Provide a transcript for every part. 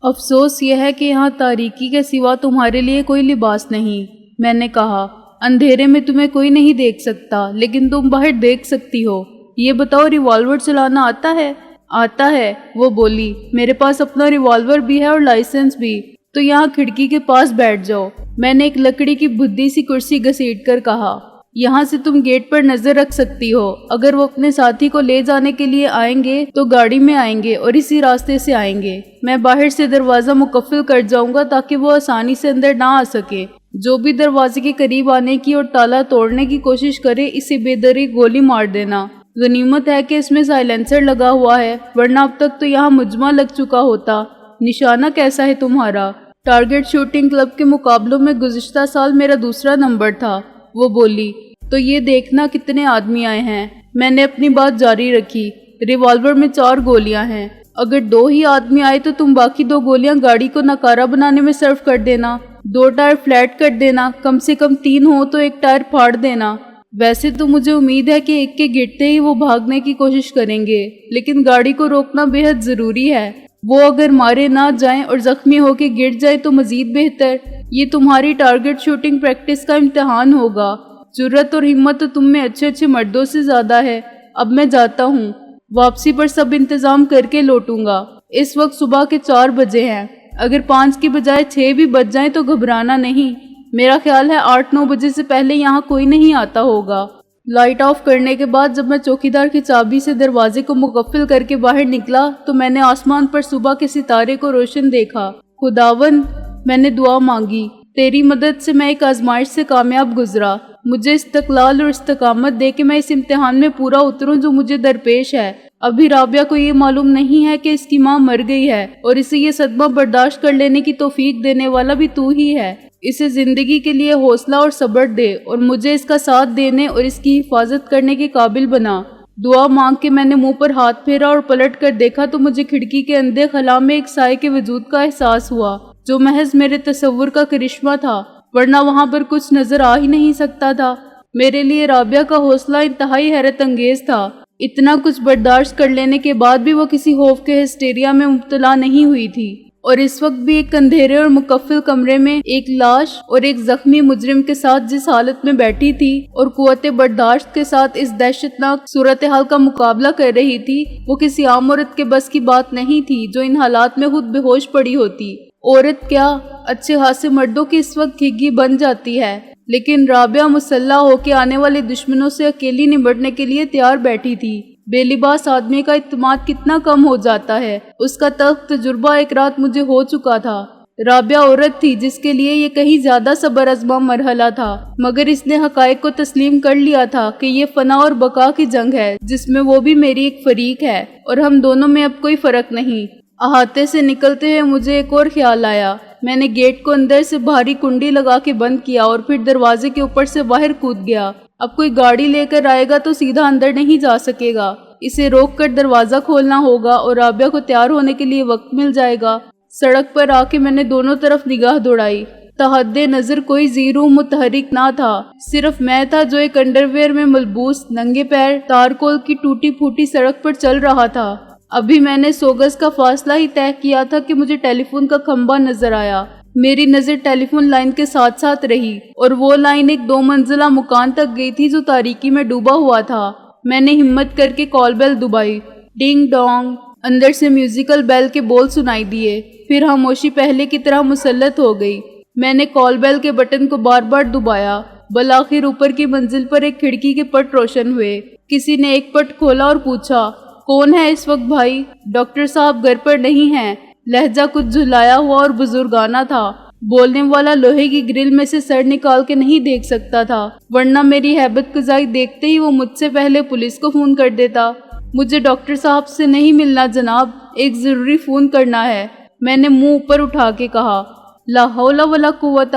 افسوس یہ ہے کہ یہاں تاریکی کے سوا تمہارے لیے کوئی لباس نہیں، میں نے کہا۔ اندھیرے میں تمہیں کوئی نہیں دیکھ سکتا، لیکن تم باہر دیکھ سکتی ہو۔ یہ بتاؤ، ریوالور چلانا آتا ہے؟ آتا ہے، وہ بولی۔ میرے پاس اپنا ریوالور بھی ہے اور لائسنس بھی۔ تو یہاں کھڑکی کے پاس بیٹھ جاؤ، میں نے ایک لکڑی کی بھدی سی کرسی گھسیٹ کر کہا۔ یہاں سے تم گیٹ پر نظر رکھ سکتی ہو، اگر وہ اپنے ساتھی کو لے جانے کے لیے آئیں گے تو گاڑی میں آئیں گے اور اسی راستے سے آئیں گے۔ میں باہر سے دروازہ مقفل کر جاؤں گا تاکہ وہ آسانی سے اندر نہ آ سکے۔ جو بھی دروازے کے قریب آنے کی اور تالا توڑنے کی کوشش کرے، اسے بے دری گولی مار دینا۔ غنیمت ہے کہ اس میں سائلنسر لگا ہوا ہے، ورنہ اب تک تو یہاں مجمع لگ چکا ہوتا۔ نشانہ کیسا ہے تمہارا؟ ٹارگٹ شوٹنگ کلب کے مقابلوں میں گزشتہ سال میرا دوسرا نمبر تھا، وہ بولی۔ تو یہ دیکھنا کتنے آدمی آئے ہیں۔ میں نے اپنی بات جاری رکھی۔ ریوالور میں 4 گولیاں ہیں، اگر 2 ہی آدمی آئے تو تم باقی 2 گولیاں گاڑی کو ناکارہ بنانے میں صرف کر دینا، 2 ٹائر فلیٹ کر دینا، کم سے کم 3 ہو تو 1 ٹائر پھاڑ دینا۔ ویسے تو مجھے امید ہے کہ ایک کے گرتے ہی وہ بھاگنے کی کوشش کریں گے، لیکن گاڑی کو روکنا بے حد ضروری ہے۔ وہ اگر مارے نہ جائیں اور زخمی ہو کے گر جائیں تو مزید بہتر۔ یہ تمہاری ٹارگٹ شوٹنگ پریکٹس کا امتحان ہوگا۔ جرأت اور ہمت تو تم میں اچھے اچھے مردوں سے زیادہ ہے۔ اب میں جاتا ہوں، واپسی پر سب انتظام کر کے لوٹوں گا۔ اس وقت صبح کے 4 بجے ہیں، اگر 5 کی بجائے 6 بھی بج جائیں تو گھبرانا نہیں۔ میرا خیال ہے 8-9 بجے سے پہلے یہاں کوئی نہیں آتا ہوگا۔ لائٹ آف کرنے کے بعد جب میں چوکیدار کی چابی سے دروازے کو مقفل کر کے باہر نکلا تو میں نے آسمان پر صبح کے ستارے کو روشن دیکھا۔ خداوند، میں نے دعا مانگی، تیری مدد سے میں ایک آزمائش سے کامیاب گزرا۔ مجھے استقلال اور استقامت دے کہ میں اس امتحان میں پورا اتروں جو مجھے درپیش ہے۔ ابھی رابعہ کو یہ معلوم نہیں ہے کہ اس کی ماں مر گئی ہے اور اسے یہ صدمہ برداشت کر لینے کی توفیق دینے والا بھی تو ہی ہے۔ اسے زندگی کے لیے حوصلہ اور صبر دے اور مجھے اس کا ساتھ دینے اور اس کی حفاظت کرنے کے قابل بنا۔ دعا مانگ کے میں نے منہ پر ہاتھ پھیرا اور پلٹ کر دیکھا تو مجھے کھڑکی کے اندھے خلا میں ایک سائے کے وجود کا احساس ہوا، جو محض میرے تصور کا کرشمہ تھا، ورنہ وہاں پر کچھ نظر آ ہی نہیں سکتا تھا۔ میرے لیے رابعہ کا حوصلہ انتہائی حیرت انگیز تھا۔ اتنا کچھ برداشت کر لینے کے بعد بھی وہ کسی خوف کے ہسٹیریا میں مبتلا نہیں ہوئی تھی، اور اس وقت بھی ایک اندھیرے اور مقفل کمرے میں ایک لاش اور ایک زخمی مجرم کے ساتھ جس حالت میں بیٹھی تھی اور قوت برداشت کے ساتھ اس دہشتناک صورتحال کا مقابلہ کر رہی تھی، وہ کسی عام عورت کے بس کی بات نہیں تھی جو ان حالات میں خود بے ہوش پڑی ہوتی۔ عورت کیا، اچھے خاصے مردوں کی اس وقت گھگی بن جاتی ہے، لیکن رابعہ مسلح ہو کے آنے والے دشمنوں سے اکیلی نمٹنے کے لیے تیار بیٹھی تھی۔ بے لباس آدمی کا اعتماد کتنا کم ہو جاتا ہے، اس کا تلخ تجربہ ایک رات مجھے ہو چکا تھا۔ رابعہ عورت تھی جس کے لیے یہ کہیں زیادہ صبر آزما مرحلہ تھا، مگر اس نے حقائق کو تسلیم کر لیا تھا کہ یہ فنا اور بقا کی جنگ ہے جس میں وہ بھی میری ایک فریق ہے، اور ہم دونوں میں اب کوئی فرق نہیں۔ احاطے سے نکلتے ہوئے مجھے ایک اور خیال آیا۔ میں نے گیٹ کو اندر سے بھاری کنڈی لگا کے بند کیا اور پھر دروازے کے اوپر سے باہر کود گیا۔ اب کوئی گاڑی لے کر آئے گا تو سیدھا اندر نہیں جا سکے گا، اسے روک کر دروازہ کھولنا ہوگا اور رابعہ کو تیار ہونے کے لیے وقت مل جائے گا۔ سڑک پر آ کے میں نے دونوں طرف نگاہ دوڑائی۔ تحت نظر کوئی زیرو متحرک نہ تھا، صرف میں تھا جو ایک انڈرویئر میں ملبوس ننگے پیر تارکول کی ٹوٹی پھوٹی سڑک پر چل رہا تھا۔ ابھی میں نے 100 گز کا فاصلہ ہی طے کیا تھا کہ مجھے ٹیلی فون کا کھمبا نظر آیا۔ میری نظر ٹیلی فون لائن کے ساتھ ساتھ رہی اور وہ لائن ایک 2 منزلہ مکان تک گئی تھی جو تاریکی میں ڈوبا ہوا تھا۔ میں نے ہمت کر کے کال بیل دبائی۔ ڈنگ ڈونگ، اندر سے میوزیکل بیل کے بول سنائی دیے، پھر خاموشی پہلے کی طرح مسلط ہو گئی۔ میں نے کال بیل کے بٹن کو بار بار دبایا۔ بالآخر اوپر کی منزل پر ایک کھڑکی کے پٹ روشن ہوئے۔ کسی نے ایک پٹ کھولا اور پوچھا، کون ہے اس وقت بھائی؟ ڈاکٹر صاحب گھر پر نہیں ہیں۔ لہجہ کچھ جھلایا ہوا اور بزرگانہ تھا۔ بولنے والا لوہے کی گرل میں سے سر نکال کے نہیں دیکھ سکتا تھا، ورنہ میری ہیبت قضائی دیکھتے ہی وہ مجھ سے پہلے پولیس کو فون کر دیتا۔ مجھے ڈاکٹر صاحب سے نہیں ملنا جناب، ایک ضروری فون کرنا ہے، میں نے منہ اوپر اٹھا کے کہا۔ لا حول ولا قوت،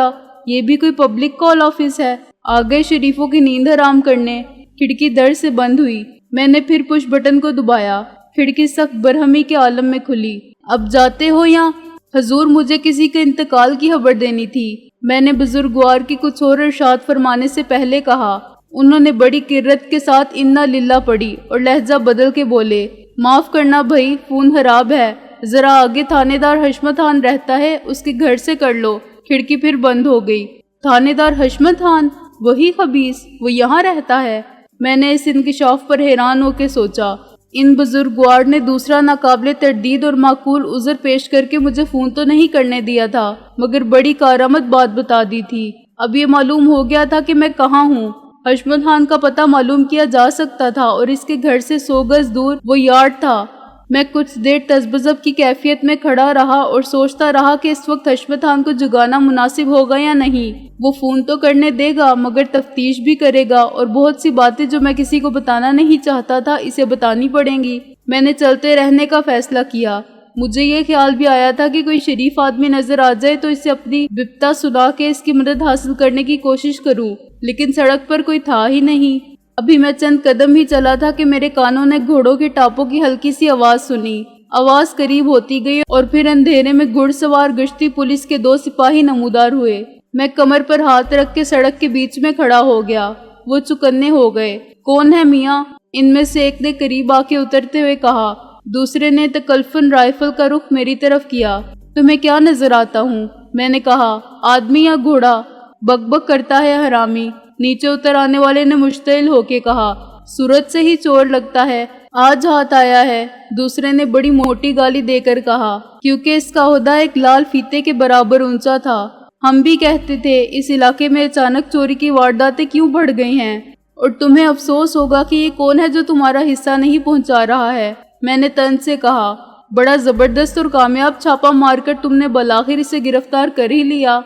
یہ بھی کوئی پبلک کال آفس ہے؟ آ گئے شریفوں کی نیند حرام کرنے۔ کھڑکی در سے بند ہوئی۔ میں نے پھر پش بٹن کو دبایا۔ کھڑکی سخت برہمی کے عالم میں کھلی۔ اب جاتے ہو یا؟ حضور مجھے کسی کے انتقال کی خبر دینی تھی، میں نے بزرگوار کی کچھ اور ارشاد فرمانے سے پہلے کہا۔ انہوں نے بڑی کرت کے ساتھ انا للہ پڑھی اور لہجہ بدل کے بولے، معاف کرنا بھائی، فون خراب ہے، ذرا آگے تھانے دار حشمت خان رہتا ہے، اس کے گھر سے کر لو۔ کھڑکی پھر بند ہو گئی۔ تھانے دار حشمت خان؟ وہی خبیث، وہ یہاں رہتا ہے؟ میں نے اس انکشاف پر حیران ہو کے سوچا۔ ان بزرگوار نے دوسرا ناقابل تردید اور معقول عذر پیش کر کے مجھے فون تو نہیں کرنے دیا تھا، مگر بڑی کارآمد بات بتا دی تھی۔ اب یہ معلوم ہو گیا تھا کہ میں کہاں ہوں۔ حشمت خان کا پتہ معلوم کیا جا سکتا تھا اور اس کے گھر سے 100 گز دور وہ یارڈ تھا۔ میں کچھ دیر تذبذب کی کیفیت میں کھڑا رہا اور سوچتا رہا کہ اس وقت حشمت خان کو جگانا مناسب ہوگا یا نہیں۔ وہ فون تو کرنے دے گا مگر تفتیش بھی کرے گا، اور بہت سی باتیں جو میں کسی کو بتانا نہیں چاہتا تھا اسے بتانی پڑیں گی۔ میں نے چلتے رہنے کا فیصلہ کیا۔ مجھے یہ خیال بھی آیا تھا کہ کوئی شریف آدمی نظر آ جائے تو اسے اپنی بپتا سنا کے اس کی مدد حاصل کرنے کی کوشش کروں، لیکن سڑک پر کوئی تھا ہی نہیں۔ ابھی میں چند قدم ہی چلا تھا کہ میرے کانوں نے گھوڑوں کے ٹاپوں کی ہلکی سی آواز سنی۔ آواز قریب ہوتی گئی اور پھر اندھیرے میں گھڑ سوار گشتی پولیس کے 2 سپاہی نمودار ہوئے۔ میں کمر پر ہاتھ رکھ کے سڑک کے بیچ میں کھڑا ہو گیا۔ وہ چوکنے ہو گئے۔ کون ہے میاں؟ ان میں سے ایک نے قریب آ کے اترتے ہوئے کہا۔ دوسرے نے تکلفاً رائفل کا رخ میری طرف کیا۔ تمہیں کیا نظر آتا ہوں؟ میں نے کہا۔ آدمی یا گھوڑا؟ بک بک کرتا ہے حرامی۔ نیچے اتر آنے والے نے مشتعل ہو کے کہا۔ صورت سے ہی چور لگتا ہے، آج ہاتھ آیا ہے۔ دوسرے نے بڑی موٹی گالی دے کر کہا، کیونکہ اس کا عہدہ ایک لال فیتے کے برابر اونچا تھا۔ ہم بھی کہتے تھے اس علاقے میں اچانک چوری کی وارداتیں کیوں بڑھ گئی ہیں، اور تمہیں افسوس ہوگا کہ یہ کون ہے جو تمہارا حصہ نہیں پہنچا رہا ہے۔ میں نے طنز سے کہا، بڑا زبردست اور کامیاب چھاپا مار کر تم نے بالآخر اسے گرفتار کر ہی لیا۔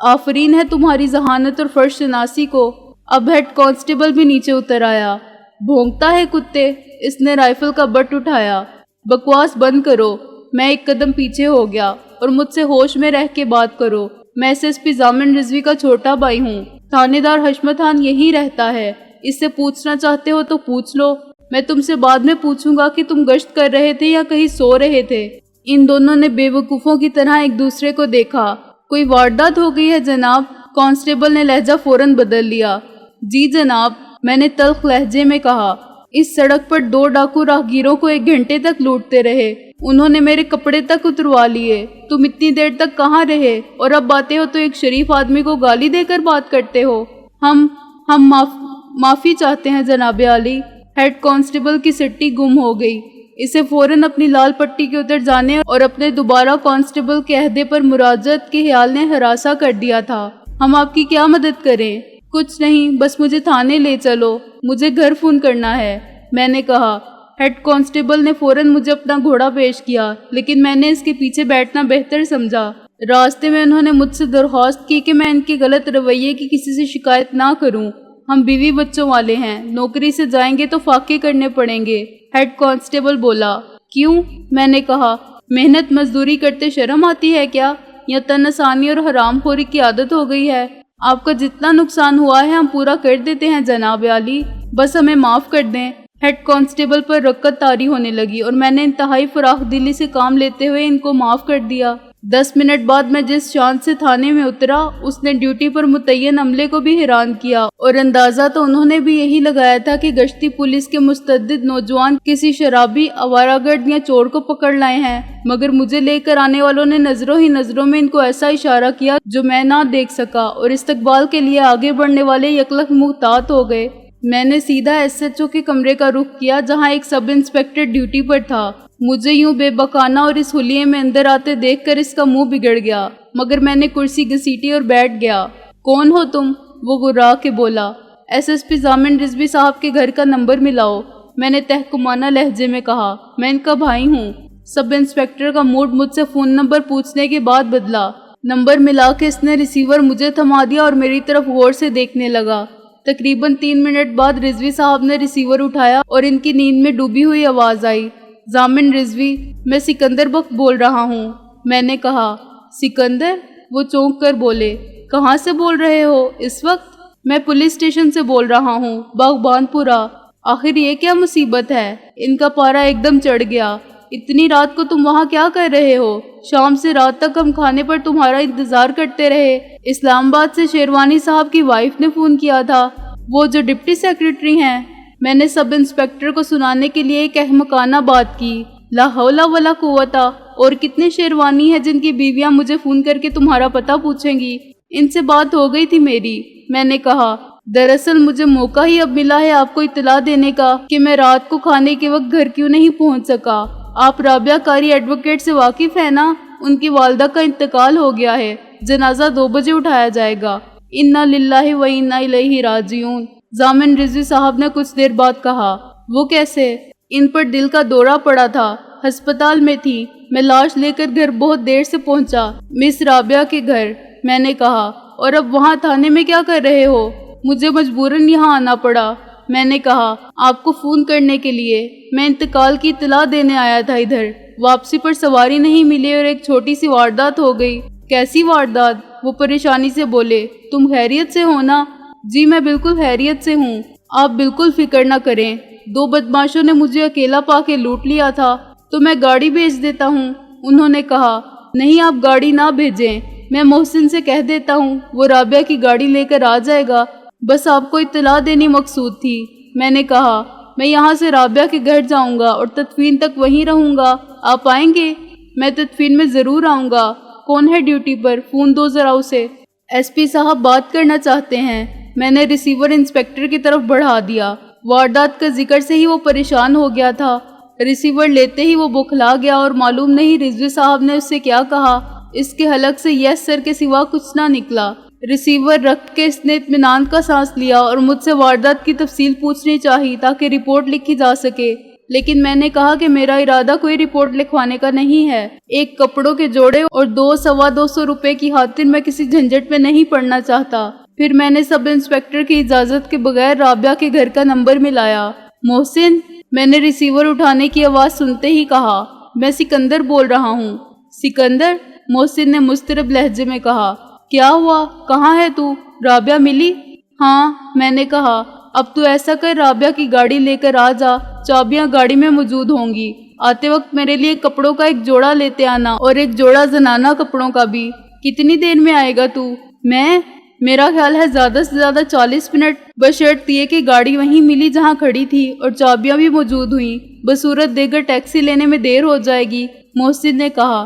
آفرین ہے تمہاری ذہانت اور فرش شناسی کو۔ اب ہیڈ کانسٹیبل بھی نیچے اتر آیا۔ بھونکتا ہے کتے؟ اس نے رائفل کا بٹ اٹھایا۔ بکواس بند کرو۔ میں ایک قدم پیچھے ہو گیا، اور مجھ سے ہوش میں رہ کے بات کرو۔ میں ایس ایس پی ضامن رضوی کا چھوٹا بھائی ہوں۔ تھانے دار حشمت خان یہی رہتا ہے۔ اس سے پوچھنا چاہتے ہو تو پوچھ لو۔ میں تم سے بعد میں پوچھوں گا کہ تم گشت کر رہے تھے یا کہیں سو رہے تھے۔ ان دونوں نے بے وقوفوں کی طرح ایک دوسرے کو دیکھا۔ کوئی واردات ہو گئی ہے جناب؟ کانسٹیبل نے لہجہ فوراً بدل لیا۔ جی جناب، میں نے تلخ لہجے میں کہا۔ اس سڑک پر 2 ڈاکو راہگیروں کو 1 گھنٹے تک لوٹتے رہے۔ انہوں نے میرے کپڑے تک اتروا لیے۔ تم اتنی دیر تک کہاں رہے؟ اور اب آتے ہو تو ایک شریف آدمی کو گالی دے کر بات کرتے ہو۔ ہم معافی چاہتے ہیں جناب عالی۔ ہیڈ کانسٹیبل کی سٹی گم ہو گئی۔ اسے فوراً اپنی لال پٹی کے اتر جانے اور اپنے دوبارہ کانسٹیبل کے عہدے پر مراجعت کے خیال نے ہراساں کر دیا تھا۔ ہم آپ کی کیا مدد کریں؟ کچھ نہیں، بس مجھے تھانے لے چلو، مجھے گھر فون کرنا ہے، میں نے کہا۔ ہیڈ کانسٹیبل نے فوراً مجھے اپنا گھوڑا پیش کیا، لیکن میں نے اس کے پیچھے بیٹھنا بہتر سمجھا۔ راستے میں انہوں نے مجھ سے درخواست کی کہ میں ان کے غلط رویے کی کسی سے شکایت نہ کروں۔ ہم بیوی بچوں والے ہیں، نوکری سے جائیں گے تو فاقے کرنے پڑیں گے۔ ہیڈ کانسٹیبل بولا۔ کیوں؟ میں نے کہا۔ محنت مزدوری کرتے شرم آتی ہے کیا، یا تن آسانی اور حرام خوری کی عادت ہو گئی ہے؟ آپ کا جتنا نقصان ہوا ہے ہم پورا کر دیتے ہیں جناب عالی، بس ہمیں معاف کر دیں۔ ہیڈ کانسٹیبل پر رکت طاری ہونے لگی اور میں نے انتہائی فراخ دلی سے کام لیتے ہوئے ان کو معاف کر دیا۔ 10 منٹ بعد میں جس شان سے تھانے میں اترا، اس نے ڈیوٹی پر متعین عملے کو بھی حیران کیا، اور اندازہ تو انہوں نے بھی یہی لگایا تھا کہ گشتی پولیس کے مستعد نوجوان کسی شرابی، آوارہ گرد یا چور کو پکڑ لائے ہیں، مگر مجھے لے کر آنے والوں نے نظروں ہی نظروں میں ان کو ایسا اشارہ کیا جو میں نہ دیکھ سکا، اور استقبال کے لیے آگے بڑھنے والے یکلخت محتاط ہو گئے۔ میں نے سیدھا ایس ایچ او کے کمرے کا رخ کیا جہاں ایک سب انسپکٹر ڈیوٹی پر تھا۔ مجھے یوں بے بکانہ اور اس حلیے میں اندر آتے دیکھ کر اس کا منہ بگڑ گیا، مگر میں نے کرسی گھسیٹی اور بیٹھ گیا۔ کون ہو تم؟ وہ گرا کے بولا۔ ایس ایس پی ضامن رضوی صاحب کے گھر کا نمبر ملاؤ، میں نے تحکمانہ لہجے میں کہا۔ میں ان کا بھائی ہوں۔ سب انسپکٹر کا موڈ مجھ سے فون نمبر پوچھنے کے بعد بدلا۔ نمبر ملا کے اس نے ریسیور مجھے تھما دیا اور میری طرف غور سے دیکھنے لگا۔ تقریباً 3 منٹ بعد رضوی صاحب نے ریسیور اٹھایا اور ان کی نیند میں ڈوبی ہوئی آواز آئی۔ ضامن رضوی، میں سکندر بخت بول رہا ہوں، میں نے کہا۔ سکندر؟ وہ چونک کر بولے۔ کہاں سے بول رہے ہو اس وقت؟ میں پولیس اسٹیشن سے بول رہا ہوں، باغبان پورہ۔ آخر یہ کیا مصیبت ہے؟ ان کا پارا ایک دم چڑھ گیا۔ اتنی رات کو تم وہاں کیا کر رہے ہو؟ شام سے رات تک ہم کھانے پر تمہارا انتظار کرتے رہے۔ اسلام آباد سے شیروانی صاحب کی وائف نے فون کیا تھا، وہ جو ڈپٹی سیکریٹری ہیں۔ میں نے سب انسپکٹر کو سنانے کے لیے ایک احمقانہ بات کی۔ لا حول ولا قوت، اور کتنے شیروانی ہیں جن کی بیویاں مجھے فون کر کے تمہارا پتہ پوچھیں گی؟ ان سے بات ہو گئی تھی میری۔ میں نے کہا دراصل مجھے موقع ہی اب ملا ہے آپ کو اطلاع دینے کا کہ میں رات کو کھانے کے وقت گھر کیوں نہیں پہنچ سکا۔ آپ رابعہ قاری ایڈوکیٹ سے واقف ہیں نا؟ ان کی والدہ کا انتقال ہو گیا ہے، جنازہ 2 بجے اٹھایا جائے گا۔ انا للہ و انا الیہ راجعون۔ ضامن رضوی صاحب نے کچھ دیر بعد کہا وہ کیسے؟ ان پر دل کا دورہ پڑا تھا، ہسپتال میں تھی، میں لاش لے کر گھر بہت دیر سے پہنچا، مس رابعہ کے گھر۔ میں نے کہا اور اب وہاں تھانے میں کیا کر رہے ہو؟ مجھے مجبوراً یہاں آنا پڑا۔ میں نے کہا آپ کو فون کرنے کے لیے، میں انتقال کی اطلاع دینے آیا تھا ادھر، واپسی پر سواری نہیں ملی اور ایک چھوٹی سی واردات ہو گئی۔ کیسی واردات؟ وہ پریشانی سے بولے۔ تم خیریت سے ہو نا؟ جی میں بالکل خیریت سے ہوں، آپ بالکل فکر نہ کریں، 2 بدماشوں نے مجھے اکیلا پا کے لوٹ لیا تھا، تو میں گاڑی بھیج دیتا ہوں۔ انہوں نے کہا نہیں آپ گاڑی نہ بھیجیں، میں محسن سے کہہ دیتا ہوں، وہ رابعہ کی گاڑی لے کر آ جائے گا، بس آپ کو اطلاع دینی مقصود تھی۔ میں نے کہا میں یہاں سے رابعہ کے گھر جاؤں گا اور تدفین تک وہیں رہوں گا، آپ آئیں گے؟ میں تدفین میں ضرور آؤں گا۔ کون ہے ڈیوٹی پر؟ فون دو ذرا اسے۔ ایس پی صاحب بات کرنا چاہتے ہیں۔ میں نے ریسیور انسپیکٹر کی طرف بڑھا دیا۔ واردات کا ذکر سے ہی وہ پریشان ہو گیا تھا، ریسیور لیتے ہی وہ بوکھلا گیا اور معلوم نہیں رضوی صاحب نے اس سے کیا کہا، اس کے حلق سے یس سر کے سوا کچھ نہ نکلا۔ ریسیور رکھ کے اس نے اطمینان کا سانس لیا اور مجھ سے واردات کی تفصیل پوچھنی چاہی تاکہ رپورٹ لکھی جا سکے، لیکن میں نے کہا کہ میرا ارادہ کوئی رپورٹ لکھوانے کا نہیں ہے۔ ایک کپڑوں کے جوڑے اور 200-225 روپے کی خاطر میں کسی جھنجٹ میں نہیں پڑنا چاہتا۔ پھر میں نے سب انسپیکٹر کی اجازت کے بغیر رابعہ کے گھر کا نمبر ملایا۔ محسن، میں نے ریسیور اٹھانے کی آواز سنتے ہی کہا، میں سکندر بول رہا ہوں۔ سکندر؟ محسن نے مضطرب لہجے میں کہا، کیا ہوا؟ کہاں ہے تو؟ رابعہ ملی؟ ہاں، میں نے کہا اب تو ایسا کر رابعہ کی گاڑی لے کر آ جا، چابیاں گاڑی میں موجود ہوں گی، آتے وقت میرے لیے کپڑوں کا ایک جوڑا لیتے آنا اور ایک جوڑا زنانہ کپڑوں کا بھی۔ کتنی دیر میں آئے گا تو؟ میرا خیال ہے زیادہ سے زیادہ 40 منٹ، بشرط یہ کہ گاڑی وہیں ملی جہاں کھڑی تھی اور چابیاں بھی موجود ہوئیں، بصورت دیگر ٹیکسی لینے میں دیر ہو جائے گی، محسن نے کہا۔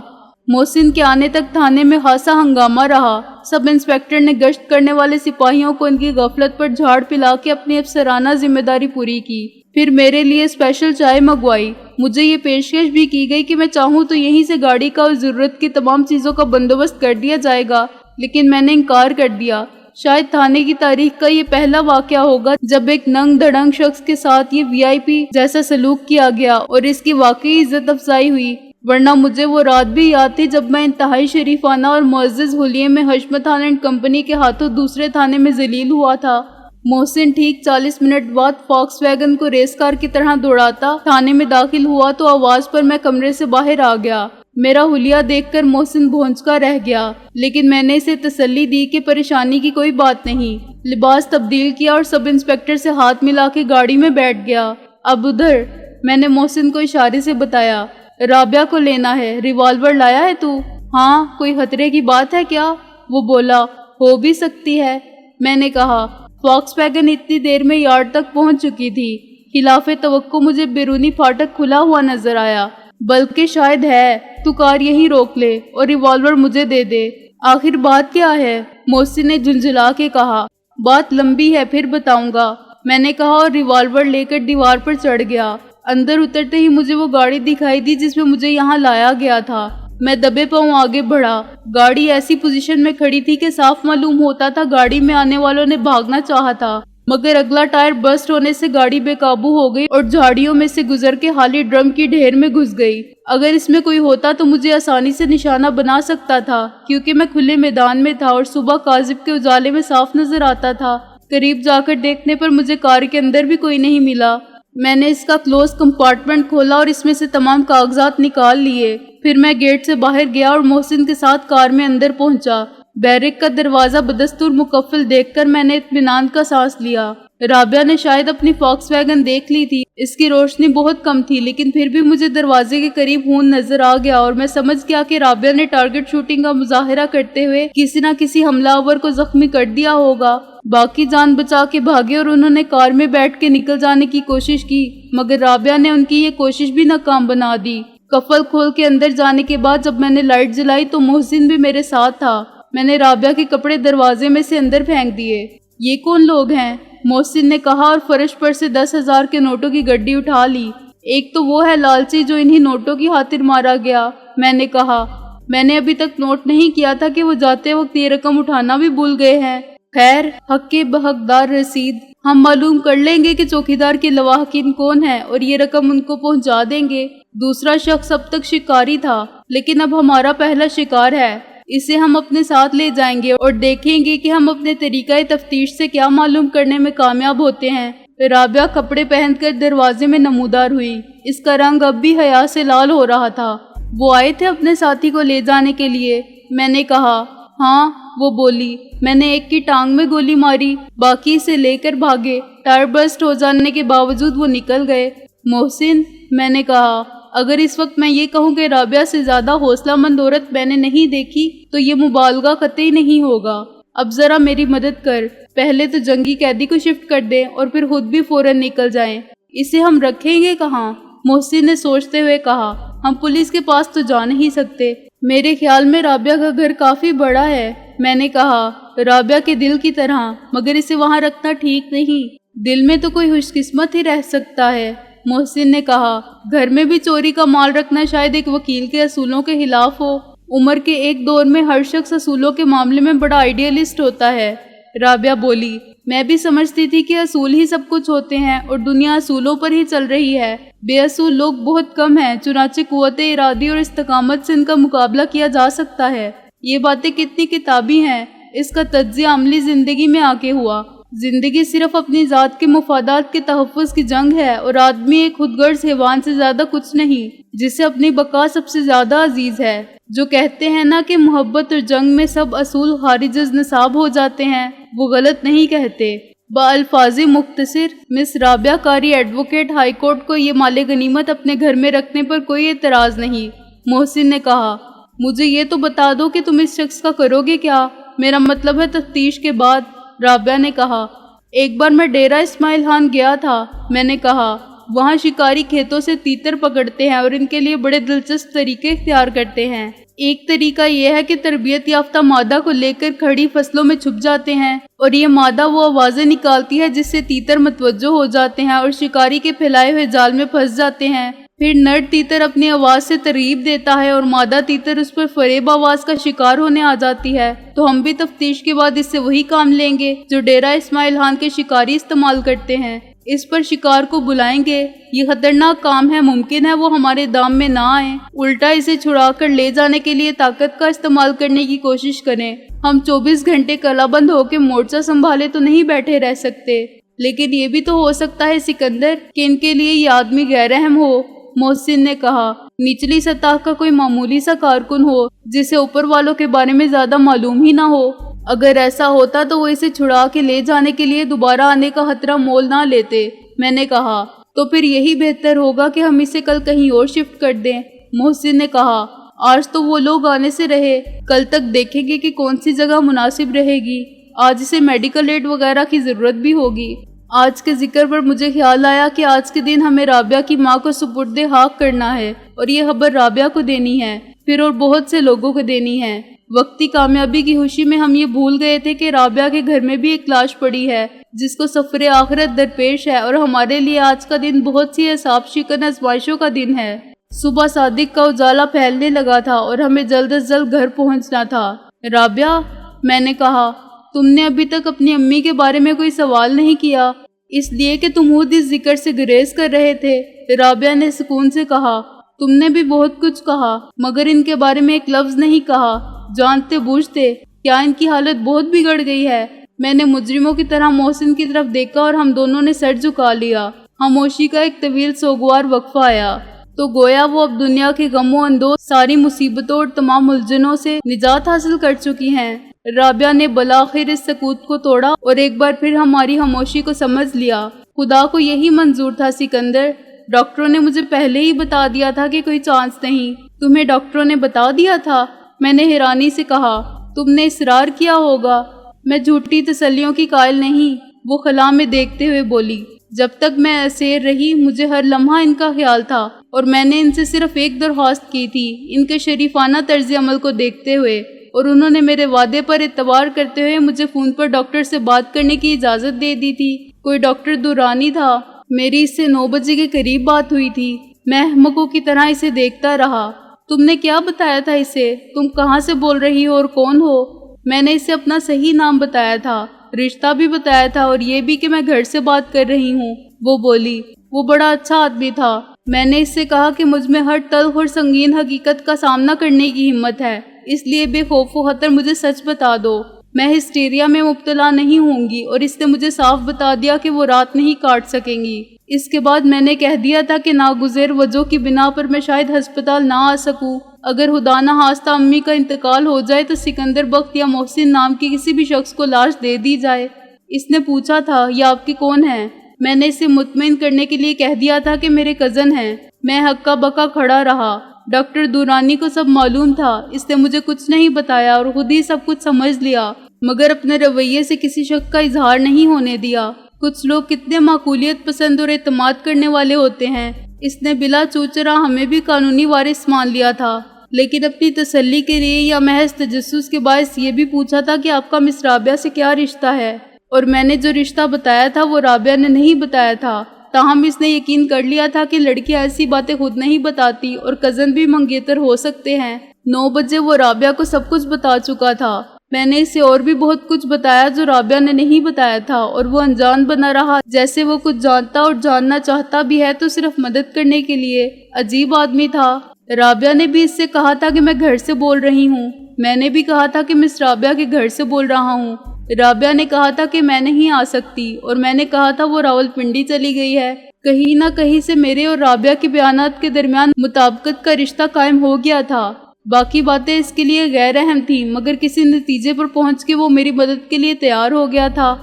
محسن کے آنے تک تھانے میں خاصا ہنگامہ رہا۔ سب انسپیکٹر نے گشت کرنے والے سپاہیوں کو ان کی غفلت پر جھاڑ پلا کے اپنی افسرانہ ذمہ داری پوری کی، پھر میرے لیے اسپیشل چائے منگوائی۔ مجھے یہ پیشکش بھی کی گئی کہ میں چاہوں تو یہیں سے گاڑی کا اور ضرورت کی تمام چیزوں کا بندوبست کر دیا جائے گا، لیکن میں نے انکار کر دیا۔ شاید تھانے کی تاریخ کا یہ پہلا واقعہ ہوگا جب ایک ننگ دھڑنگ شخص کے ساتھ یہ VIP جیسا سلوک کیا گیا اور اس کی واقعی عزت افزائی ہوئی، ورنہ مجھے وہ رات بھی یاد تھی جب میں انتہائی شریفانہ اور معزز حلیے میں حشمت خان اینڈ کمپنی کے ہاتھوں دوسرے تھانے میں ذلیل ہوا تھا۔ محسن ٹھیک 40 منٹ بعد فاکس ویگن کو ریس کار کی طرح دوڑاتا تھانے میں داخل ہوا تو آواز پر میں کمرے سے باہر آ گیا۔ میرا حلیہ دیکھ کر محسن بھونچکا رہ گیا، لیکن میں نے اسے تسلی دی کہ پریشانی کی کوئی بات نہیں۔ لباس تبدیل کیا اور سب انسپیکٹر سے ہاتھ ملا کے گاڑی میں بیٹھ گیا۔ اب ادھر، میں نے محسن کو اشارے سے بتایا، رابعہ کو لینا ہے۔ ریوالور لایا ہے تو؟ ہاں، کوئی خطرے کی بات ہے کیا؟ وہ بولا، ہو بھی سکتی ہے۔ میں نے کہا فاکس ویگن اتنی دیر میں یارڈ تک پہنچ چکی تھی، خلاف توقع مجھے بیرونی پھاٹک کھلا ہوا نظر آیا، بلکہ شاید ہے تو کار یہیں روک لے اور ریوالور مجھے دے دے۔ آخر بات کیا ہے؟ محسن نے جھنجھلا کے کہا، بات لمبی ہے، پھر بتاؤں گا، میں نے کہا اور ریوالور لے کر دیوار پر چڑھ گیا۔ اندر اترتے ہی مجھے وہ گاڑی دکھائی دی جس میں مجھے یہاں لایا گیا تھا۔ میں دبے پاؤں آگے بڑھا۔ گاڑی ایسی پوزیشن میں کھڑی تھی کہ صاف معلوم ہوتا تھا گاڑی میں آنے والوں نے بھاگنا چاہا تھا، مگر اگلا ٹائر برسٹ ہونے سے گاڑی بے قابو ہو گئی اور جھاڑیوں میں سے گزر کے خالی ڈرم کی ڈھیر میں گھس گئی۔ اگر اس میں کوئی ہوتا تو مجھے آسانی سے نشانہ بنا سکتا تھا، کیونکہ میں کھلے میدان میں تھا اور صبح کاذب کے اجالے میں صاف نظر آتا تھا۔ قریب جا کر دیکھنے پر مجھے کار کے اندر بھی کوئی نہیں ملا۔ میں نے اس کا کلوز کمپارٹمنٹ کھولا اور اس میں سے تمام کاغذات نکال لیے۔ پھر میں گیٹ سے باہر گیا اور محسن کے ساتھ کار میں اندر پہنچا۔ بیرک کا دروازہ بدستور مقفل دیکھ کر میں نے اطمینان کا سانس لیا۔ رابعہ نے شاید اپنی فاکس ویگن دیکھ لی تھی، اس کی روشنی بہت کم تھی، لیکن پھر بھی مجھے دروازے کے قریب خون نظر آ گیا اور میں سمجھ گیا کہ رابعہ نے ٹارگٹ شوٹنگ کا مظاہرہ کرتے ہوئے کسی نہ کسی حملہ آور کو زخمی کر دیا ہوگا۔ باقی جان بچا کے بھاگے اور انہوں نے کار میں بیٹھ کے نکل جانے کی کوشش کی، مگر رابعہ نے ان کی یہ کوشش بھی ناکام بنا دی۔ کفل کھول کے اندر جانے کے بعد جب میں نے لائٹ جلائی تو محسن بھی میرے ساتھ تھا۔ میں نے رابعہ کے کپڑے دروازے میں سے اندر پھینک دیے۔ یہ کون لوگ ہیں؟ محسن نے کہا اور فرش پر سے 10,000 کے نوٹوں کی گڈی اٹھا لی۔ ایک تو وہ ہے لالچی جو انہی نوٹوں کی خاطر مارا گیا، میں نے کہا۔ میں نے ابھی تک نوٹ نہیں کیا تھا کہ وہ جاتے وقت یہ رقم اٹھانا بھی بھول گئے ہیں۔ خیر، حق کے بحقدار رسید، ہم معلوم کر لیں گے کہ چوکیدار کے لواحقین کون ہیں اور یہ رقم ان کو پہنچا دیں گے۔ دوسرا شخص اب تک شکاری تھا، لیکن اب ہمارا پہلا شکار ہے۔ اسے ہم اپنے ساتھ لے جائیں گے اور دیکھیں گے کہ ہم اپنے طریقہ تفتیش سے کیا معلوم کرنے میں کامیاب ہوتے ہیں۔ رابعہ کپڑے پہن کر دروازے میں نمودار ہوئی۔ اس کا رنگ اب بھی حیا سے لال ہو رہا تھا۔ وہ آئے تھے اپنے ساتھی کو لے جانے کے لیے؟ میں نے کہا۔ ہاں، وہ بولی۔ میں نے ایک کی ٹانگ میں گولی ماری، باقی اسے لے کر بھاگے۔ ٹائر برسٹ ہو جانے کے باوجود وہ نکل گئے۔ محسن، میں نے کہا، اگر اس وقت میں یہ کہوں کہ رابعہ سے زیادہ حوصلہ مند عورت میں نے نہیں دیکھی تو یہ مبالغہ قطعی نہیں ہوگا۔ اب ذرا میری مدد کر، پہلے تو جنگی قیدی کو شفٹ کر دیں اور پھر خود بھی فوراً نکل جائیں۔ اسے ہم رکھیں گے کہاں؟ محسن نے سوچتے ہوئے کہا۔ ہم پولیس کے پاس تو جا نہیں سکتے۔ میرے خیال میں رابعہ کا گھر کافی بڑا ہے، میں نے کہا، رابعہ کے دل کی طرح، مگر اسے وہاں رکھنا ٹھیک نہیں۔ دل میں تو کوئی خوش قسمت ہی رہ سکتا ہے، محسن نے کہا۔ گھر میں بھی چوری کا مال رکھنا شاید ایک وکیل کے اصولوں کے خلاف ہو۔ عمر کے ایک دور میں ہر شخص اصولوں کے معاملے میں بڑا آئیڈیلسٹ ہوتا ہے، رابعہ بولی۔ میں بھی سمجھتی تھی کہ اصول ہی سب کچھ ہوتے ہیں اور دنیا اصولوں پر ہی چل رہی ہے۔ بے اصول لوگ بہت کم ہیں، چنانچہ قوت ارادی اور استقامت سے ان کا مقابلہ کیا جا سکتا ہے۔ یہ باتیں کتنی کتابی ہیں، اس کا تجزیہ عملی زندگی میں آ کے ہوا۔ زندگی صرف اپنی ذات کے مفادات کے تحفظ کی جنگ ہے اور آدمی ایک خود غرض حیوان سے زیادہ کچھ نہیں، جسے اپنی بقا سب سے زیادہ عزیز ہے۔ جو کہتے ہیں نا کہ محبت اور جنگ میں سب اصول خارج از نصاب ہو جاتے ہیں، وہ غلط نہیں کہتے۔ بالفاظ مختصر، مس رابعہ قاری ایڈوکیٹ ہائی کورٹ کو یہ مال غنیمت اپنے گھر میں رکھنے پر کوئی اعتراض نہیں۔ محسن نے کہا، مجھے یہ تو بتا دو کہ تم اس شخص کا کرو گے کیا؟ میرا مطلب ہے تفتیش کے بعد، رابعہ نے کہا۔ ایک بار میں ڈیرہ اسماعیل خان گیا تھا، میں نے کہا۔ وہاں شکاری کھیتوں سے تیتر پکڑتے ہیں اور ان کے لیے بڑے دلچسپ طریقے اختیار کرتے ہیں۔ ایک طریقہ یہ ہے کہ تربیت یافتہ مادہ کو لے کر کھڑی فصلوں میں چھپ جاتے ہیں اور یہ مادہ وہ آوازیں نکالتی ہے جس سے تیتر متوجہ ہو جاتے ہیں اور شکاری کے پھیلائے ہوئے جال میں پھنس جاتے ہیں۔ پھر نر تیتر اپنی آواز سے ترغیب دیتا ہے اور مادہ تیتر اس پر فریب آواز کا شکار ہونے آ جاتی ہے۔ تو ہم بھی تفتیش کے بعد اس سے وہی کام لیں گے جو ڈیرہ اسماعیل خان کے شکاری استعمال کرتے ہیں۔ اس پر شکار کو بلائیں گے۔ یہ خطرناک کام ہے، ممکن ہے وہ ہمارے دام میں نہ آئیں، الٹا اسے چھڑا کر لے جانے کے لیے طاقت کا استعمال کرنے کی کوشش کریں۔ ہم 24 گھنٹے کلا بند ہو کے مورچہ سنبھالے تو نہیں بیٹھے رہ سکتے، لیکن یہ بھی تو ہو سکتا ہے سکندر کہ ان کے لیے یہ آدمی غیر اہم ہو، محسن نے کہا۔ نچلی سطح کا کوئی معمولی سا کارکن ہو جسے اوپر والوں کے بارے میں زیادہ معلوم ہی نہ ہو۔ اگر ایسا ہوتا تو وہ اسے چھڑا کے لے جانے کے لیے دوبارہ آنے کا خطرہ مول نہ لیتے، میں نے کہا۔ تو پھر یہی بہتر ہوگا کہ ہم اسے کل کہیں اور شفٹ کر دیں، محسن نے کہا۔ آج تو وہ لوگ آنے سے رہے، کل تک دیکھیں گے کہ کون سی جگہ مناسب رہے گی۔ آج اسے میڈیکل ایڈ وغیرہ کی ضرورت بھی ہوگی۔ آج کے ذکر پر مجھے خیال آیا کہ آج کے دن ہمیں رابعہ کی ماں کو سپرد خاک کرنا ہے اور یہ خبر رابعہ کو دینی ہے، پھر اور بہت سے لوگوں کو دینی ہے۔ وقتی کامیابی کی خوشی میں ہم یہ بھول گئے تھے کہ رابعہ کے گھر میں بھی ایک لاش پڑی ہے جس کو سفر آخرت درپیش ہے، اور ہمارے لیے آج کا دن بہت سی حساب شکن آزمائشوں کا دن ہے۔ صبح صادق کا اجالا پھیلنے لگا تھا اور ہمیں جلد از جلد گھر پہنچنا تھا۔ رابعہ، میں نے کہا، تم نے ابھی تک اپنی امی کے بارے میں کوئی سوال نہیں کیا، اس لیے کہ تم خود اس ذکر سے گریز کر رہے تھے، رابعہ نے سکون سے کہا۔ تم نے بھی بہت کچھ کہا مگر ان کے بارے میں ایک لفظ نہیں کہا، جانتے بوجھتے۔ کیا ان کی حالت بہت بگڑ گئی ہے؟ میں نے مجرموں کی طرح محسن کی طرف دیکھا اور ہم دونوں نے سر جھکا لیا۔ خاموشی کا ایک طویل سوگوار وقفہ آیا تو گویا وہ اب دنیا کے غم و اندوز، ساری مصیبتوں اور تمام الجھنوں سے نجات حاصل کر چکی ہیں۔ رابعہ نے بلاخر اس سکوت کو توڑا اور ایک بار پھر ہماری خاموشی کو سمجھ لیا۔ خدا کو یہی منظور تھا سکندر، ڈاکٹروں نے مجھے پہلے ہی بتا دیا تھا کہ کوئی چانس نہیں۔ تمہیں ڈاکٹروں نے بتا دیا تھا؟ میں نے حیرانی سے کہا۔ تم نے اصرار کیا ہوگا۔ میں جھوٹی تسلیوں کی قائل نہیں، وہ خلا میں دیکھتے ہوئے بولی۔ جب تک میں اسیر رہی مجھے ہر لمحہ ان کا خیال تھا اور میں نے ان سے صرف ایک درخواست کی تھی، ان کے شریفانہ طرز عمل کو دیکھتے ہوئے اور انہوں نے میرے وعدے پر اعتبار کرتے ہوئے مجھے فون پر ڈاکٹر سے بات کرنے کی اجازت دے دی تھی۔ کوئی ڈاکٹر دورانی تھا۔ میری اس سے 9 بجے کے قریب بات ہوئی تھی۔ میں احمقوں کی طرح اسے دیکھتا رہا۔ تم نے کیا بتایا تھا اسے؟ تم کہاں سے بول رہی ہو اور کون ہو؟ میں نے اسے اپنا صحیح نام بتایا تھا، رشتہ بھی بتایا تھا اور یہ بھی کہ میں گھر سے بات کر رہی ہوں۔ وہ بولی۔ وہ بڑا اچھا آدمی تھا۔ میں نے اس سے کہا کہ مجھ میں ہر تلخ اور سنگین حقیقت کا سامنا کرنے کی ہمت ہے، اس لیے بے خوف و خطر مجھے سچ بتا دو۔ میں ہسٹیریا میں مبتلا نہیں ہوں گی اور اس نے مجھے صاف بتا دیا کہ وہ رات نہیں کاٹ سکیں گی۔ اس کے بعد میں نے کہہ دیا تھا کہ ناگزیر وجہ کی بنا پر میں شاید ہسپتال نہ آ سکوں۔ اگر خدا نہ خواستہ امی کا انتقال ہو جائے تو سکندر بخت یا محسن نام کی کسی بھی شخص کو لاش دے دی جائے۔ اس نے پوچھا تھا یہ آپ کے کون ہیں؟ میں نے اسے مطمئن کرنے کے لیے کہہ دیا تھا کہ میرے کزن ہیں۔ میں ہکا بکا کھڑا رہا۔ ڈاکٹر دورانی کو سب معلوم تھا، اس نے مجھے کچھ نہیں بتایا اور خود ہی سب کچھ سمجھ لیا، مگر اپنے رویے سے کسی شک کا اظہار نہیں ہونے دیا۔ کچھ لوگ کتنے معقولیت پسند اور اعتماد کرنے والے ہوتے ہیں۔ اس نے بلا چوچرا ہمیں بھی قانونی وارث مان لیا تھا، لیکن اپنی تسلی کے لیے یا محض تجسس کے باعث یہ بھی پوچھا تھا کہ آپ کا مس رابعہ سے کیا رشتہ ہے، اور میں نے جو رشتہ بتایا تھا وہ رابعہ نے نہیں بتایا تھا۔ تاہم اس نے یقین کر لیا تھا کہ لڑکیاں ایسی باتیں خود نہیں بتاتی اور کزن بھی منگیتر ہو سکتے ہیں۔ 9 بجے وہ رابعہ کو سب کچھ بتا چکا تھا۔ میں نے اسے اور بھی بہت کچھ بتایا جو رابعہ نے نہیں بتایا تھا، اور وہ انجان بنا رہا جیسے وہ کچھ جانتا اور جاننا چاہتا بھی ہے تو صرف مدد کرنے کے لیے۔ عجیب آدمی تھا۔ رابعہ نے بھی اس سے کہا تھا کہ میں گھر سے بول رہی ہوں۔ میں نے بھی کہا تھا کہ مس رابعہ کے گھر سے بول رہا ہوں۔ رابعہ نے کہا تھا کہ میں نہیں آ سکتی، اور میں نے کہا تھا وہ راولپنڈی چلی گئی ہے۔ کہیں نہ کہیں سے میرے اور رابعہ کے بیانات کے درمیان مطابقت کا رشتہ قائم ہو گیا تھا۔ باقی باتیں اس کے لیے غیر اہم تھیں، مگر کسی نتیجے پر پہنچ کے وہ میری مدد کے لیے تیار ہو گیا تھا۔